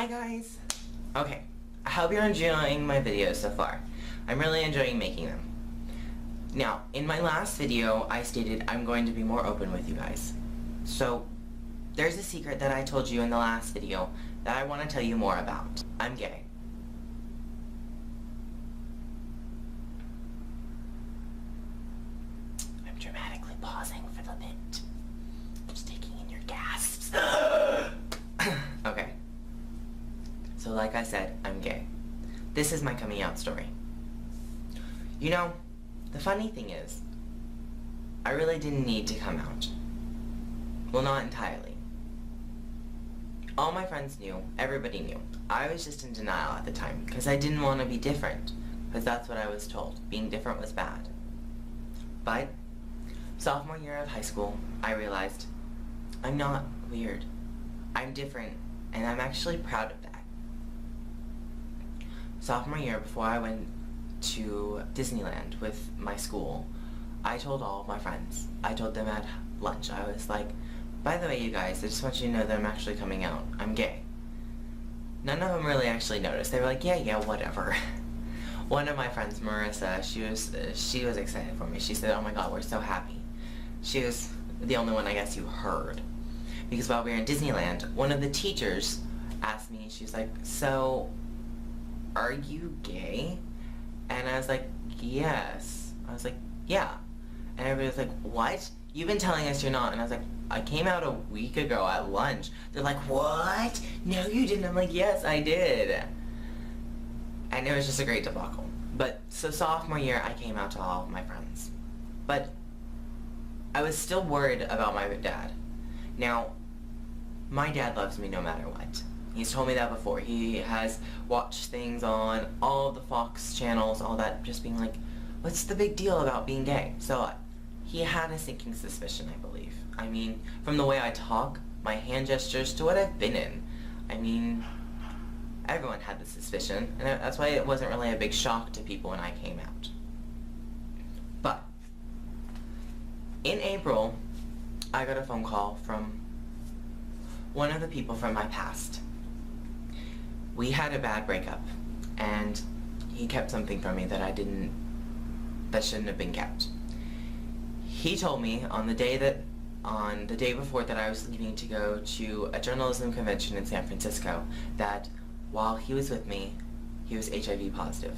Hi guys! Okay, I hope you're enjoying my videos so far. I'm really enjoying making them. Now, in my last video, I stated I'm going to be more open with you guys. So, there's a secret that I told you in the last video that I want to tell you more about. I'm gay. I'm dramatically pausing for the bit. Just taking in your gasps. Okay. So like I said, I'm gay. This is my coming out story. You know, the funny thing is, I really didn't need to come out. Well, not entirely. All my friends knew, everybody knew. I was just in denial at the time, because I didn't want to be different, because that's what I was told. Being different was bad. But, sophomore year of high school, I realized, I'm not weird. I'm different, and I'm actually proud of that. Sophomore year, before I went to Disneyland with my school, I told all of my friends. I told them at lunch. I was like, by the way, you guys, I just want you to know that I'm actually coming out. I'm gay. None of them really actually noticed. They were like, yeah, whatever. One of my friends, Marissa, she was excited for me. She said, oh my god, we're so happy. She was the only one I guess you heard. Because while we were in Disneyland, one of the teachers asked me, she's like, so, are you gay? And I was like, yes. I was like, yeah. And everybody was like, what? You've been telling us you're not. And I was like, I came out a week ago at lunch. They're like, what? No, you didn't. I'm like, yes, I did. And it was just a great debacle. But, so sophomore year, I came out to all of my friends. But, I was still worried about my dad. Now, my dad loves me no matter what. He's told me that before. He has watched things on all of the Fox channels, all that, just being like, what's the big deal about being gay? So he had a sinking suspicion, I believe. I mean, from the way I talk, my hand gestures, to what I've been in. I mean, everyone had the suspicion, and that's why it wasn't really a big shock to people when I came out. But, in April, I got a phone call from one of the people from my past. We had a bad breakup, and he kept something from me that shouldn't have been kept. He told me on the day before that I was leaving to go to a journalism convention in San Francisco, that while he was with me, he was HIV positive.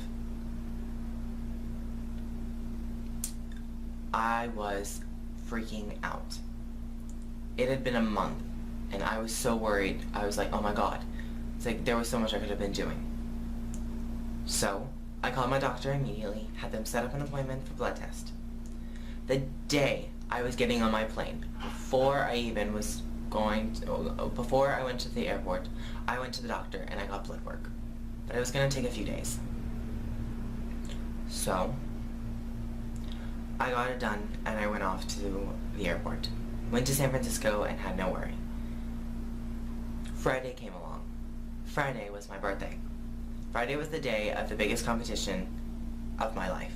I was freaking out. It had been a month, and I was so worried. I was like, oh my god. It's like there was so much I could have been doing. So, I called my doctor immediately, had them set up an appointment for blood test. The day I was getting on my plane, before I went to the airport, I went to the doctor and I got blood work. But it was going to take a few days. So, I got it done and I went off to the airport. Went to San Francisco and had no worry. Friday came along. Friday was my birthday. Friday was the day of the biggest competition of my life.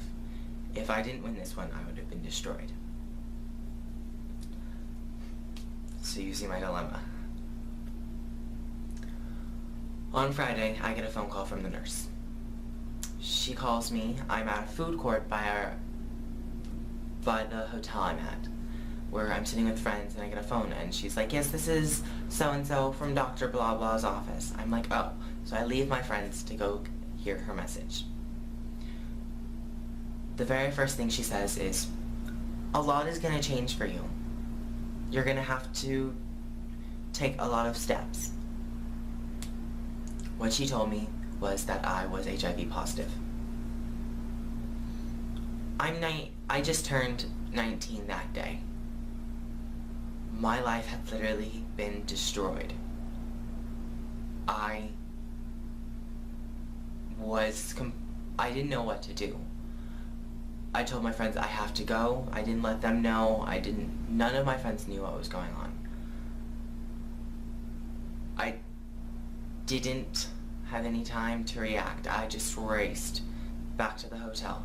If I didn't win this one, I would have been destroyed. So you see my dilemma. On Friday, I get a phone call from the nurse. She calls me. I'm at a food court by the hotel I'm at, where I'm sitting with friends, and I get a phone, and she's like, yes, this is so-and-so from Dr. Blah Blah's office. I'm like, oh. So I leave my friends to go hear her message. The very first thing she says is, a lot is going to change for you. You're going to have to take a lot of steps. What she told me was that I was HIV positive. I just turned 19 that day. My life had literally been destroyed. I didn't know what to do. I told my friends I have to go. I didn't let them know. None of my friends knew what was going on. I didn't have any time to react. I just raced back to the hotel.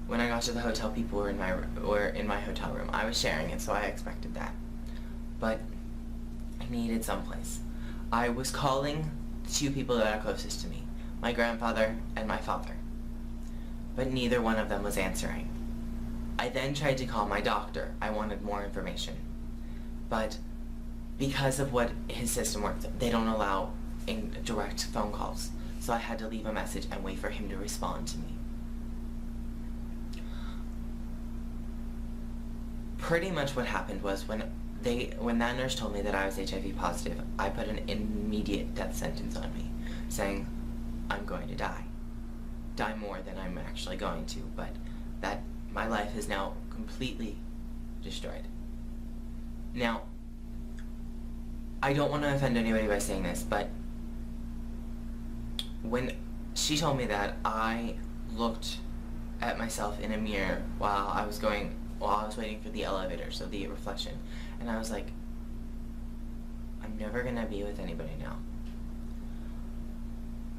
When I got to the hotel, people were in my hotel room. I was sharing it, so I expected that. But I needed someplace. I was calling two people that are closest to me, my grandfather and my father. But neither one of them was answering. I then tried to call my doctor. I wanted more information. But because of what his system works, they don't allow direct phone calls. So I had to leave a message and wait for him to respond to me. Pretty much what happened was when that nurse told me that I was HIV positive, I put an immediate death sentence on me, saying, I'm going to die. Die more than I'm actually going to, but that my life is now completely destroyed. Now, I don't want to offend anybody by saying this, but when she told me that, I looked at myself in a mirror while I was waiting for the elevator, so the reflection, and I was like, I'm never gonna be with anybody now.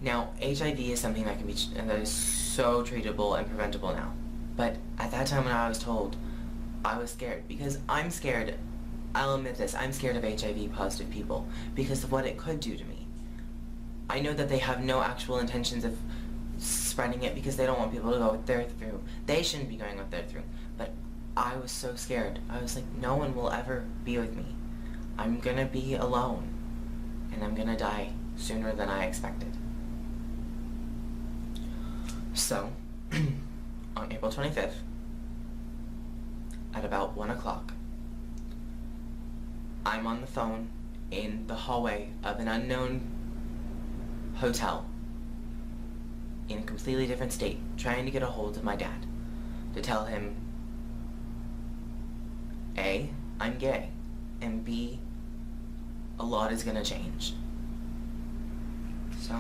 Now, HIV is something that that is so treatable and preventable now. But at that time when I was told, I was scared, because I'm scared. I'll admit this, I'm scared of HIV positive people because of what it could do to me. I know that they have no actual intentions of spreading it because they don't want people to go what they're through. They shouldn't be going what they're through. But I was so scared. I was like, no one will ever be with me. I'm gonna be alone. And I'm gonna die sooner than I expected. So, on April 25th, at about 1 o'clock, I'm on the phone in the hallway of an unknown hotel in a completely different state, trying to get a hold of my dad to tell him, A, I'm gay, and B, a lot is gonna change. So,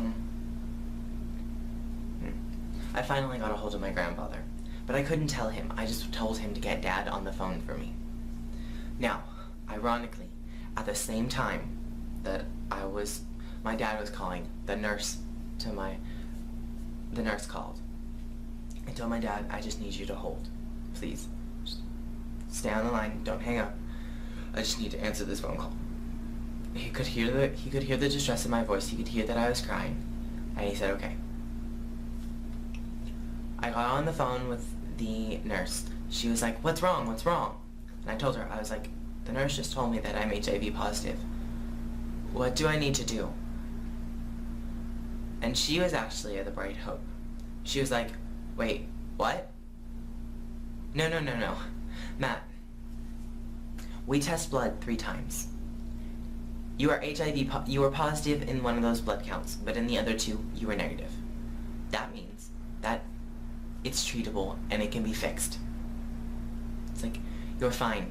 I finally got a hold of my grandfather, but I couldn't tell him. I just told him to get Dad on the phone for me. Now, ironically, at the same time that my dad was calling, the nurse called. I told my dad, I just need you to hold. Please. Just stay on the line, don't hang up. I just need to answer this phone call. He could hear the distress in my voice, he could hear that I was crying, and he said, okay. I got on the phone with the nurse. She was like, what's wrong, what's wrong? And I told her, I was like, the nurse just told me that I'm HIV positive. What do I need to do? And she was actually at the Bright Hope. She was like, wait, what? No. Matt, we test blood 3 times. You are you were positive in one of those blood counts, but in the other 2, you were negative. That means that it's treatable and it can be fixed. It's like, you're fine.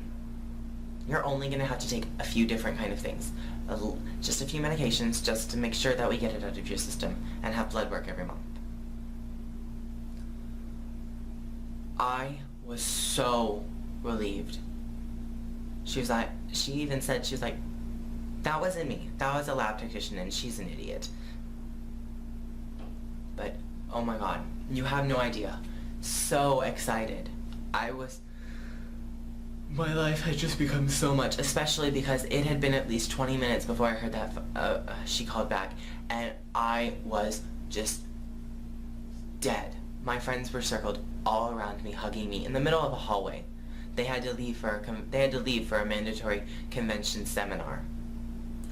You're only gonna have to take a few different kind of things. Just a few medications just to make sure that we get it out of your system and have blood work every month. I was so relieved. She even said, she was like, that wasn't me. That was a lab technician and she's an idiot. But, oh my god, you have no idea. So excited. My life had just become so much, especially because it had been at least 20 minutes before I heard that she called back, and I was just dead. My friends were circled all around me, hugging me in the middle of a hallway. They had to leave for a mandatory convention seminar.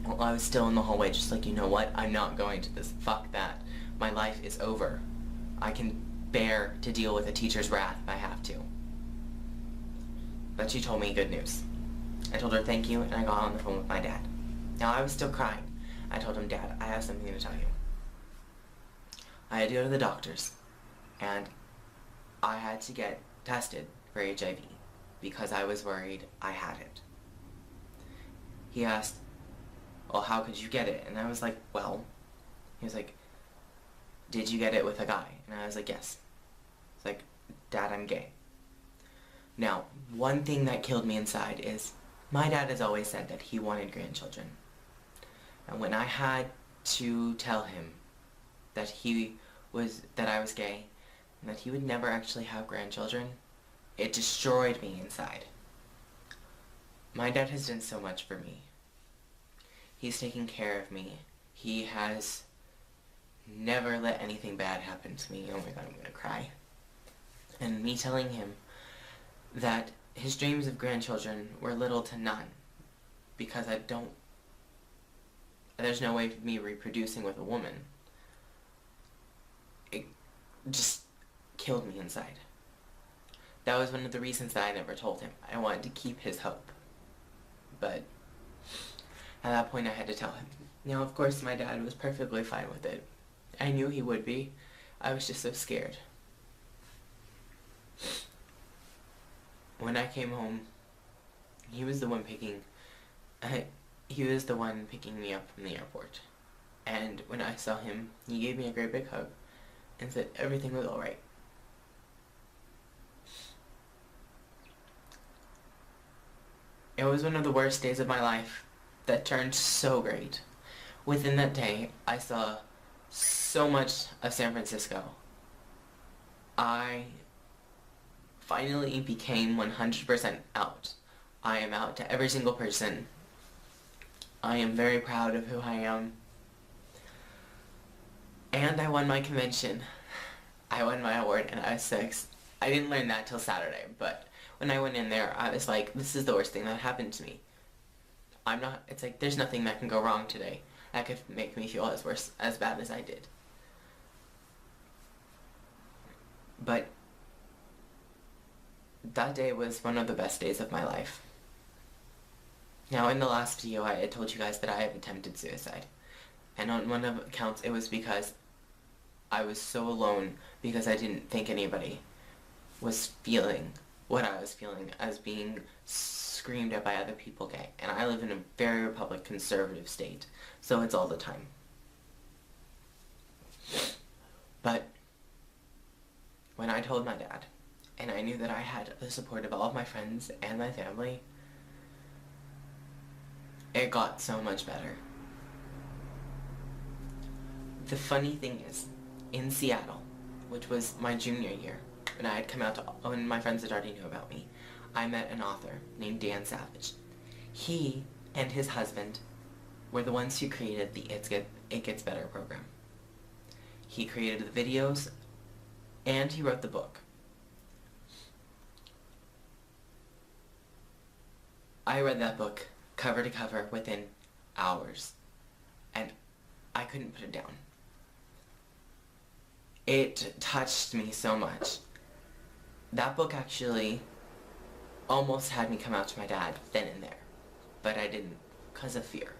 Well, I was still in the hallway, just like, you know what? I'm not going to this. Fuck that. My life is over. I can bear to deal with a teacher's wrath if I have to. But she told me good news. I told her thank you, and I got on the phone with my dad. Now, I was still crying. I told him, Dad, I have something to tell you. I had to go to the doctors, and I had to get tested for HIV because I was worried I had it. He asked, well, how could you get it? And I was like, well, he was like, did you get it with a guy? And I was like, yes. It's like, Dad, I'm gay. Now, one thing that killed me inside is my dad has always said that he wanted grandchildren. And when I had to tell him that I was gay and that he would never actually have grandchildren, it destroyed me inside. My dad has done so much for me. He's taken care of me. He has never let anything bad happen to me. Oh my god, I'm gonna cry. And me telling him that his dreams of grandchildren were little to none, because there's no way of me reproducing with a woman. It just killed me inside. That was one of the reasons that I never told him. I wanted to keep his hope. But at that point I had to tell him. Now, of course, my dad was perfectly fine with it. I knew he would be. I was just so scared. When I came home, he was the one picking me up from the airport. And when I saw him, he gave me a great big hug and said everything was alright. It was one of the worst days of my life that turned so great. Within that day, I saw so much of San Francisco. I finally became 100% out. I am out to every single person. I am very proud of who I am. And I won my convention. I won my award and I was 6. I didn't learn that till Saturday, but when I went in there, I was like, this is the worst thing that happened to me. It's like, there's nothing that can go wrong today that could make me feel as bad as I did. But that day was one of the best days of my life. Now, in the last video, I had told you guys that I have attempted suicide. And on one of the accounts, it was because I was so alone, because I didn't think anybody was feeling what I was feeling as being screamed at by other people gay. And I live in a very Republican conservative state, so it's all the time. But when I told my dad, and I knew that I had the support of all of my friends and my family, it got so much better. The funny thing is, in Seattle, which was my junior year, when I had come out when my friends had already knew about me, I met an author named Dan Savage. He and his husband were the ones who created the It Gets Better program. He created the videos, and he wrote the book. I read that book cover to cover within hours, and I couldn't put it down. It touched me so much. That book actually almost had me come out to my dad then and there, but I didn't because of fear.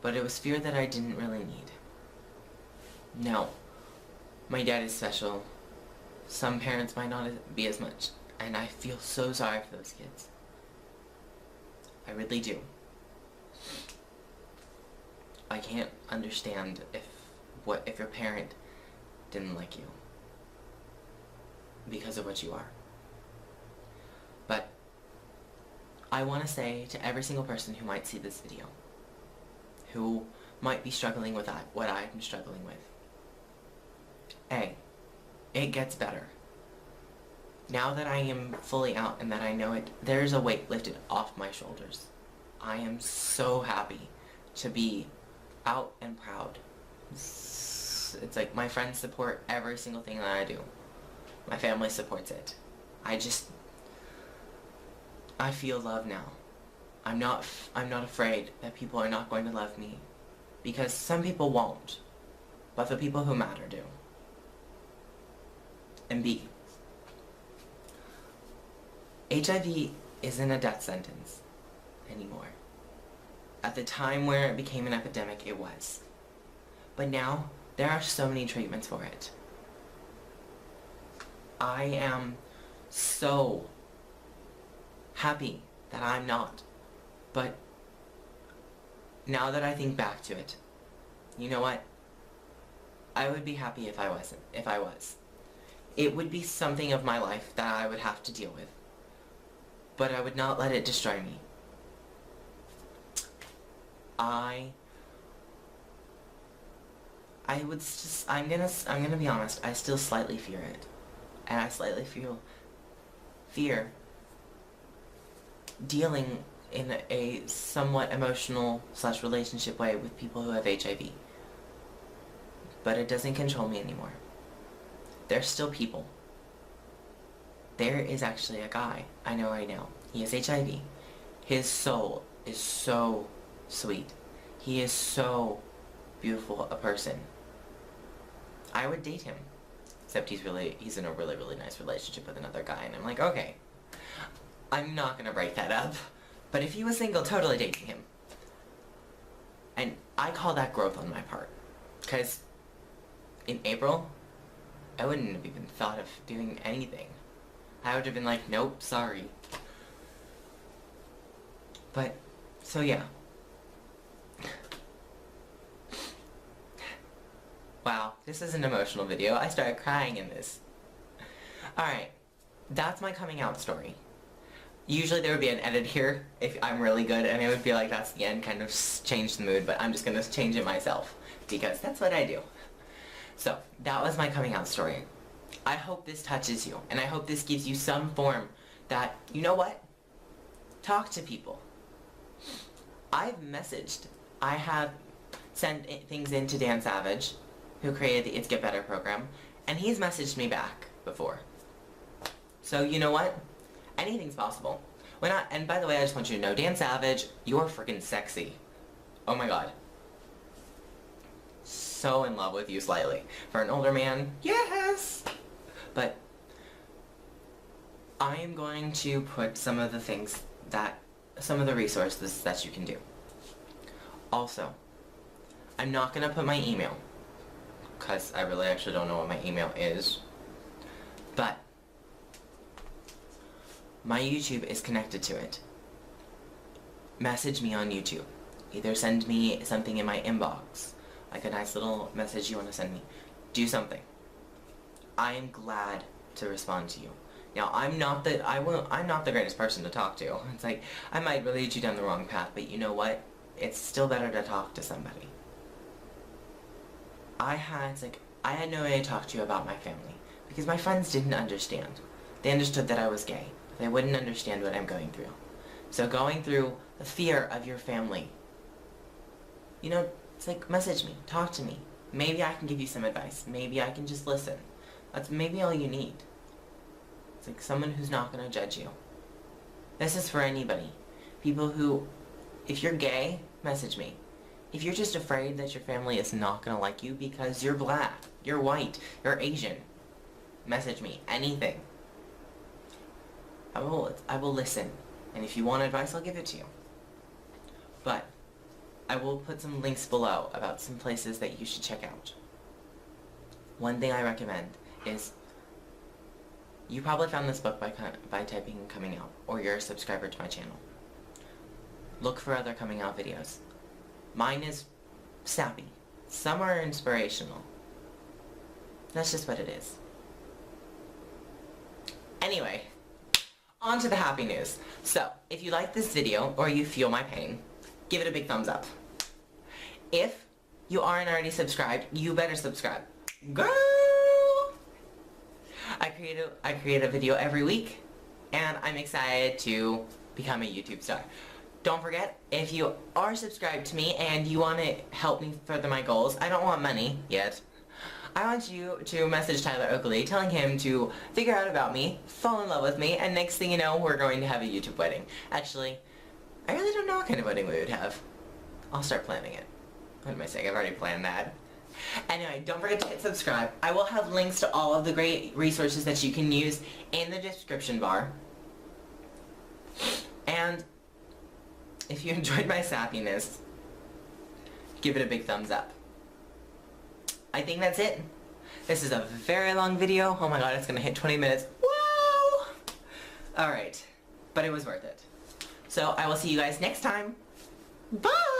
But it was fear that I didn't really need. Now, my dad is special. Some parents might not be as much, and I feel so sorry for those kids. I really do. I can't understand if your parent didn't like you because of what you are. But I want to say to every single person who might see this video, who might be struggling with what I'm struggling with, A, it gets better. Now that I am fully out and that I know it, there's a weight lifted off my shoulders. I am so happy to be out and proud. It's like my friends support every single thing that I do. My family supports it. I feel love now. I'm not afraid that people are not going to love me, because some people won't, but the people who matter do. And B, HIV isn't a death sentence anymore. At the time where it became an epidemic, it was. But now, there are so many treatments for it. I am so happy that I'm not. But now that I think back to it, you know what? I would be happy if I wasn't, if I was. It would be something of my life that I would have to deal with. But I would not let it destroy me. I'm gonna be honest, I still slightly fear it. And I slightly fear dealing in a somewhat emotional / relationship way with people who have HIV. but it doesn't control me anymore. There's still people. There is actually a guy I know right now. He has HIV. His soul is so sweet. He is so beautiful a person. I would date him. Except he's in a really, really nice relationship with another guy, and I'm like, okay, I'm not gonna break that up. But if he was single, totally dating him. And I call that growth on my part. Because in April, I wouldn't have even thought of doing anything. I would have been like, nope, sorry. But, so yeah. Wow, this is an emotional video. I started crying in this. Alright, that's my coming out story. Usually there would be an edit here if I'm really good, and it would be like that's the end, kind of change the mood, but I'm just gonna change it myself because that's what I do. So, that was my coming out story. I hope this touches you, and I hope this gives you some form that, you know what? Talk to people. I've messaged. I have sent things in to Dan Savage, who created the It's Get Better program, and he's messaged me back before. So, you know what? Anything's possible. And by the way, I just want you to know, Dan Savage, you're freaking sexy. Oh my god. So in love with you slightly. For an older man, yes! But I am going to put some of the resources that you can do. Also, I'm not gonna put my email, because I really actually don't know what my email is. But my YouTube is connected to it. Message me on YouTube. Either send me something in my inbox, like a nice little message you want to send me. Do something. I am glad to respond to you. Now, I'm not the greatest person to talk to. It's like, I might really lead you down the wrong path, but you know what? It's still better to talk to somebody. I had no way to talk to you about my family, because my friends didn't understand. They understood that I was gay. They wouldn't understand what I'm going through. So going through the fear of your family, you know, it's like, message me, talk to me. Maybe I can give you some advice. Maybe I can just listen. That's maybe all you need. It's like someone who's not going to judge you. This is for anybody. People who, if you're gay, message me. If you're just afraid that your family is not going to like you because you're black, you're white, you're Asian, message me. Anything. I will listen, and if you want advice, I'll give it to you. But I will put some links below about some places that you should check out. One thing I recommend is, you probably found this book by typing coming out, or you're a subscriber to my channel. Look for other coming out videos. Mine is sappy. Some are inspirational. That's just what it is. Anyway, on to the happy news. So, if you like this video, or you feel my pain, give it a big thumbs up. If you aren't already subscribed, you better subscribe. Girl! I create a video every week, and I'm excited to become a YouTube star. Don't forget, if you are subscribed to me and you want to help me further my goals, I don't want money yet. I want you to message Tyler Oakley telling him to figure out about me, fall in love with me, and next thing you know, we're going to have a YouTube wedding. Actually, I really don't know what kind of wedding we would have. I'll start planning it. What am I saying? I've already planned that. Anyway, don't forget to hit subscribe. I will have links to all of the great resources that you can use in the description bar. And if you enjoyed my sappiness, give it a big thumbs up. I think that's it. This is a very long video. Oh my god, it's gonna hit 20 minutes. Wow! Alright. But it was worth it. So I will see you guys next time. Bye!